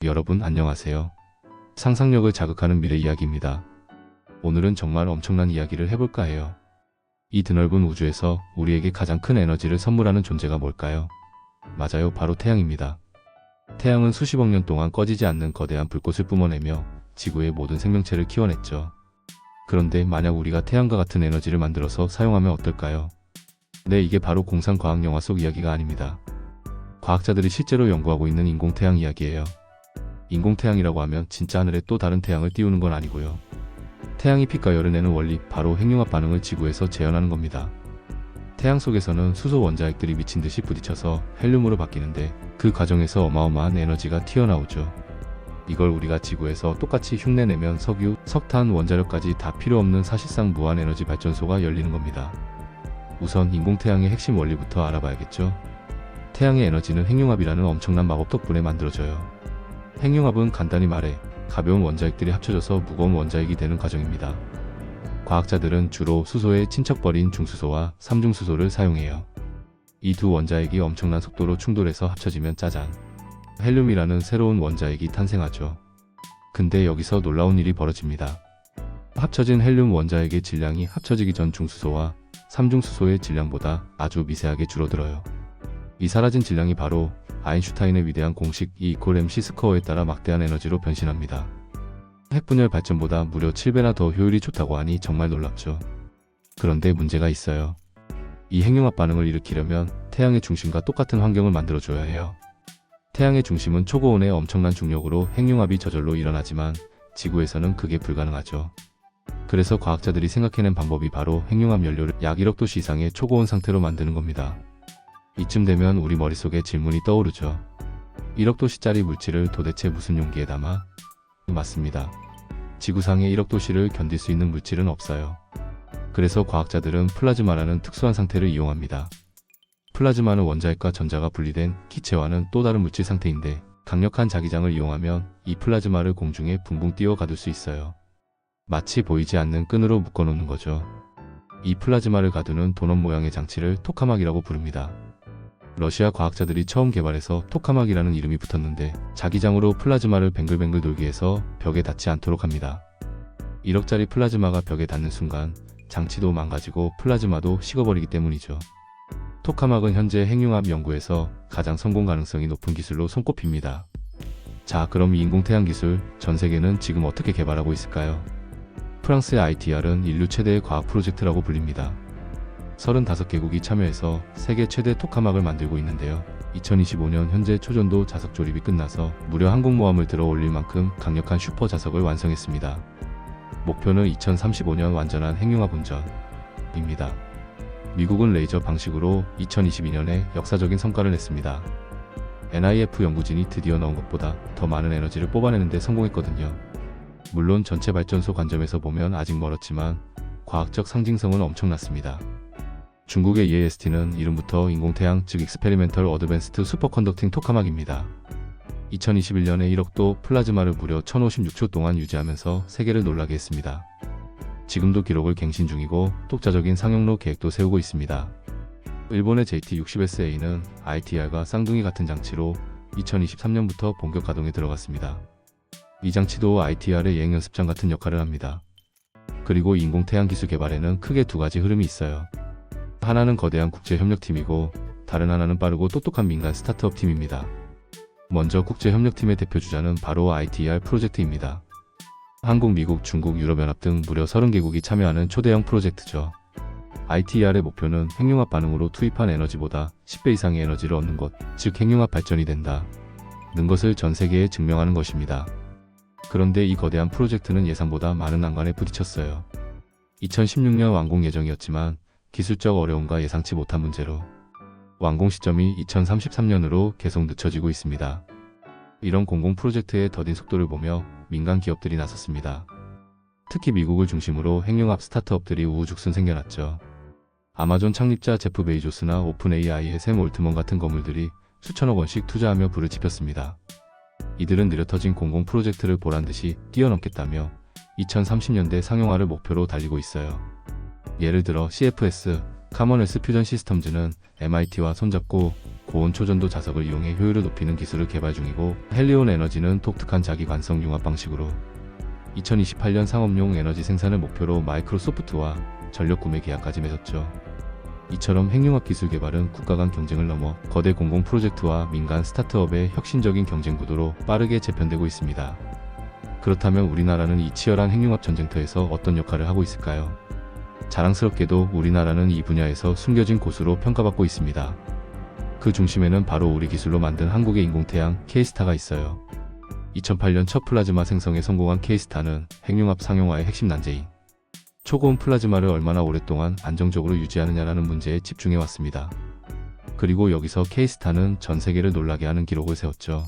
여러분 안녕하세요. 상상력을 자극하는 미래 이야기입니다. 오늘은 정말 엄청난 이야기를 해볼까 해요. 이 드넓은 우주에서 우리에게 가장 큰 에너지를 선물하는 존재가 뭘까요? 맞아요, 바로 태양입니다. 태양은 수십억 년 동안 꺼지지 않는 거대한 불꽃을 뿜어내며 지구의 모든 생명체를 키워냈죠. 그런데 만약 우리가 태양과 같은 에너지를 만들어서 사용하면 어떨까요? 네, 이게 바로 공상과학 영화 속 이야기가 아닙니다. 과학자들이 실제로 연구하고 있는 인공태양 이야기예요. 인공태양이라고 하면 진짜 하늘에 또 다른 태양을 띄우는 건 아니고요. 태양이 빛과 열을 내는 원리, 바로 핵융합 반응을 지구에서 재현하는 겁니다. 태양 속에서는 수소 원자핵들이 미친 듯이 부딪혀서 헬륨으로 바뀌는데 그 과정에서 어마어마한 에너지가 튀어나오죠. 이걸 우리가 지구에서 똑같이 흉내내면 석유, 석탄, 원자력까지 다 필요 없는 사실상 무한 에너지 발전소가 열리는 겁니다. 우선 인공태양의 핵심 원리부터 알아봐야겠죠. 태양의 에너지는 핵융합이라는 엄청난 마법 덕분에 만들어져요. 핵융합은 간단히 말해 가벼운 원자핵들이 합쳐져서 무거운 원자핵이 되는 과정입니다. 과학자들은 주로 수소의 친척벌인 중수소와 삼중수소를 사용해요. 이 두 원자핵이 엄청난 속도로 충돌해서 합쳐지면 짜잔, 헬륨이라는 새로운 원자핵이 탄생하죠. 근데 여기서 놀라운 일이 벌어집니다. 합쳐진 헬륨 원자핵의 질량이 합쳐지기 전 중수소와 삼중수소의 질량보다 아주 미세하게 줄어들어요. 이 사라진 질량이 바로 아인슈타인의 위대한 공식 E=mc 스퀘어에 따라 막대한 에너지로 변신합니다. 핵분열 발전보다 무려 7배나 더 효율이 좋다고 하니 정말 놀랍죠. 그런데 문제가 있어요. 이 핵융합 반응을 일으키려면 태양의 중심과 똑같은 환경을 만들어줘야 해요. 태양의 중심은 초고온의 엄청난 중력으로 핵융합이 저절로 일어나지만 지구에서는 그게 불가능하죠. 그래서 과학자들이 생각해낸 방법이 바로 핵융합 연료를 약 1억 도씨 이상의 초고온 상태로 만드는 겁니다. 이쯤 되면 우리 머릿속에 질문이 떠오르죠. 1억 도씨짜리 물질을 도대체 무슨 용기에 담아? 맞습니다. 지구상에 1억 도씨를 견딜 수 있는 물질은 없어요. 그래서 과학자들은 플라즈마라는 특수한 상태를 이용합니다. 플라즈마는 원자핵과 전자가 분리된 기체와는 또 다른 물질 상태인데 강력한 자기장을 이용하면 이 플라즈마를 공중에 붕붕 띄워 가둘 수 있어요. 마치 보이지 않는 끈으로 묶어놓는 거죠. 이 플라즈마를 가두는 도넛 모양의 장치를 토카막이라고 부릅니다. 러시아 과학자들이 처음 개발해서 토카막이라는 이름이 붙었는데 자기장으로 플라즈마를 뱅글뱅글 돌게 해서 벽에 닿지 않도록 합니다. 1억짜리 플라즈마가 벽에 닿는 순간 장치도 망가지고 플라즈마도 식어버리기 때문이죠. 토카막은 현재 핵융합 연구에서 가장 성공 가능성이 높은 기술로 손꼽힙니다. 자, 그럼 이 인공태양 기술 전 세계는 지금 어떻게 개발하고 있을까요? 프랑스의 ITR은 인류 최대의 과학 프로젝트라고 불립니다. 35개국이 참여해서 세계 최대 토카막을 만들고 있는데요. 2025년 현재 초전도 자석 조립이 끝나서 무려 항공모함을 들어 올릴 만큼 강력한 슈퍼 자석을 완성했습니다. 목표는 2035년 완전한 핵융합 운전입니다. 미국은 레이저 방식으로 2022년에 역사적인 성과를 냈습니다. NIF 연구진이 드디어 넣은 것보다 더 많은 에너지를 뽑아내는 데 성공했거든요. 물론 전체 발전소 관점에서 보면 아직 멀었지만 과학적 상징성은 엄청났습니다. 중국의 EAST는 이름부터 인공태양 즉 익스페리멘털 어드밴스드 슈퍼컨덕팅 토카막입니다. 2021년에 1억도 플라즈마를 무려 1056초 동안 유지하면서 세계를 놀라게 했습니다. 지금도 기록을 갱신 중이고 독자적인 상용로 계획도 세우고 있습니다. 일본의 JT60SA는 ITR과 쌍둥이 같은 장치로 2023년부터 본격 가동에 들어갔습니다. 이 장치도 ITR의 예행 연습장 같은 역할을 합니다. 그리고 인공태양 기술 개발에는 크게 두 가지 흐름이 있어요. 하나는 거대한 국제협력팀이고 다른 하나는 빠르고 똑똑한 민간 스타트업 팀입니다. 먼저 국제협력팀의 대표주자는 바로 ITR 프로젝트입니다. 한국, 미국, 중국, 유럽연합 등 무려 30개국이 참여하는 초대형 프로젝트죠. ITR의 목표는 핵융합 반응으로 투입한 에너지보다 10배 이상의 에너지를 얻는 것, 즉 핵융합 발전이 된다는 것을 전 세계에 증명하는 것입니다. 그런데 이 거대한 프로젝트는 예상보다 많은 난관에 부딪혔어요. 2016년 완공 예정이었지만 기술적 어려움과 예상치 못한 문제로 완공 시점이 2033년으로 계속 늦춰지고 있습니다. 이런 공공 프로젝트의 더딘 속도를 보며 민간 기업들이 나섰습니다. 특히 미국을 중심으로 핵융합 스타트업들이 우후죽순 생겨났죠. 아마존 창립자 제프 베이조스나 오픈 AI의 샘 올트먼 같은 거물들이 수천억 원씩 투자하며 불을 지폈습니다. 이들은 느려터진 공공 프로젝트를 보란듯이 뛰어넘겠다며 2030년대 상용화를 목표로 달리고 있어요. 예를 들어 CFS, 카머네스 퓨전 시스템즈는 MIT와 손잡고 고온 초전도 자석을 이용해 효율을 높이는 기술을 개발 중이고, 헬리온 에너지는 독특한 자기 관성 융합 방식으로 2028년 상업용 에너지 생산을 목표로 마이크로소프트와 전력 구매 계약까지 맺었죠. 이처럼 핵융합 기술 개발은 국가 간 경쟁을 넘어 거대 공공 프로젝트와 민간 스타트업의 혁신적인 경쟁 구도로 빠르게 재편되고 있습니다. 그렇다면 우리나라는 이 치열한 핵융합 전쟁터에서 어떤 역할을 하고 있을까요? 자랑스럽게도 우리나라는 이 분야에서 숨겨진 고수로 평가받고 있습니다. 그 중심에는 바로 우리 기술로 만든 한국의 인공태양 K스타가 있어요. 2008년 첫 플라즈마 생성에 성공한 K스타는 핵융합 상용화의 핵심 난제인 초고온 플라즈마를 얼마나 오랫동안 안정적으로 유지하느냐라는 문제에 집중해 왔습니다. 그리고 여기서 K스타는 전 세계를 놀라게 하는 기록을 세웠죠.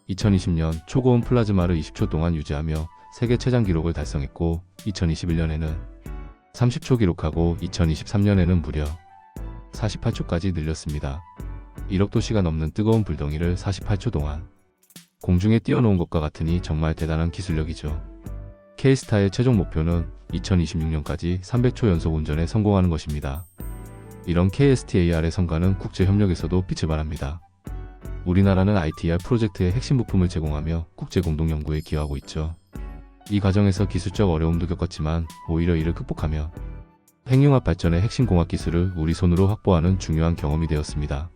2020년 초고온 플라즈마를 20초 동안 유지하며 세계 최장 기록을 달성했고, 2021년에는 30초 기록하고 2023년에는 무려 48초까지 늘렸습니다. 1억 도시가 넘는 뜨거운 불덩이를 48초 동안 공중에 띄워놓은 것과 같으니 정말 대단한 기술력이죠. K스타의 최종 목표는 2026년까지 300초 연속 운전에 성공하는 것입니다. 이런 KSTAR의 성과는 국제협력에서도 빛을 발합니다. 우리나라는 ITR 프로젝트의 핵심 부품을 제공하며 국제 공동 연구에 기여하고 있죠. 이 과정에서 기술적 어려움도 겪었지만 오히려 이를 극복하며 핵융합 발전의 핵심 공학 기술을 우리 손으로 확보하는 중요한 경험이 되었습니다.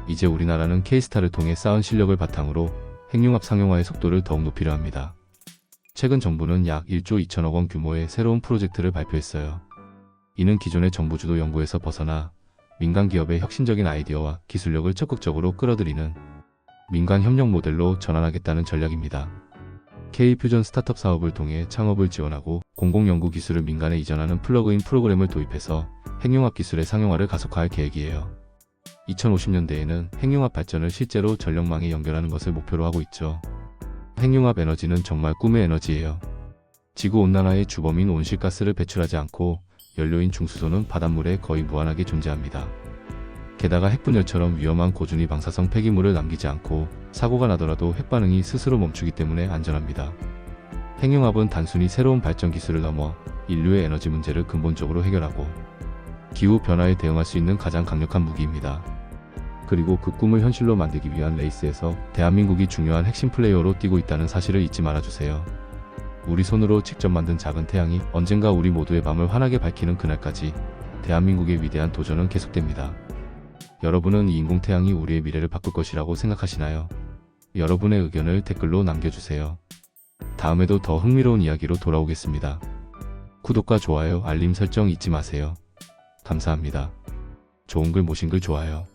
이제 우리나라는 K스타를 통해 쌓은 실력을 바탕으로 핵융합 상용화의 속도를 더욱 높이려 합니다. 최근 정부는 약 1조 2천억 원 규모의 새로운 프로젝트를 발표했어요. 이는 기존의 정부 주도 연구에서 벗어나 민간 기업의 혁신적인 아이디어와 기술력을 적극적으로 끌어들이는 민간 협력 모델로 전환하겠다는 전략입니다. K퓨전 스타트업 사업을 통해 창업을 지원하고 공공연구 기술을 민간에 이전하는 플러그인 프로그램을 도입해서 핵융합 기술의 상용화를 가속화할 계획이에요. 2050년대에는 핵융합 발전을 실제로 전력망에 연결하는 것을 목표로 하고 있죠. 핵융합 에너지는 정말 꿈의 에너지예요. 지구온난화의 주범인 온실가스를 배출하지 않고 연료인 중수소는 바닷물에 거의 무한하게 존재합니다. 게다가 핵분열처럼 위험한 고준위 방사성 폐기물을 남기지 않고 사고가 나더라도 핵반응이 스스로 멈추기 때문에 안전합니다. 핵융합은 단순히 새로운 발전 기술을 넘어 인류의 에너지 문제를 근본적으로 해결하고 기후 변화에 대응할 수 있는 가장 강력한 무기입니다. 그리고 그 꿈을 현실로 만들기 위한 레이스에서 대한민국이 중요한 핵심 플레이어로 뛰고 있다는 사실을 잊지 말아주세요. 우리 손으로 직접 만든 작은 태양이 언젠가 우리 모두의 밤을 환하게 밝히는 그날까지 대한민국의 위대한 도전은 계속됩니다. 여러분은 이 인공태양이 우리의 미래를 바꿀 것이라고 생각하시나요? 여러분의 의견을 댓글로 남겨주세요. 다음에도 더 흥미로운 이야기로 돌아오겠습니다. 구독과 좋아요, 알림 설정 잊지 마세요. 감사합니다. 좋은 글 모신 글 좋아요.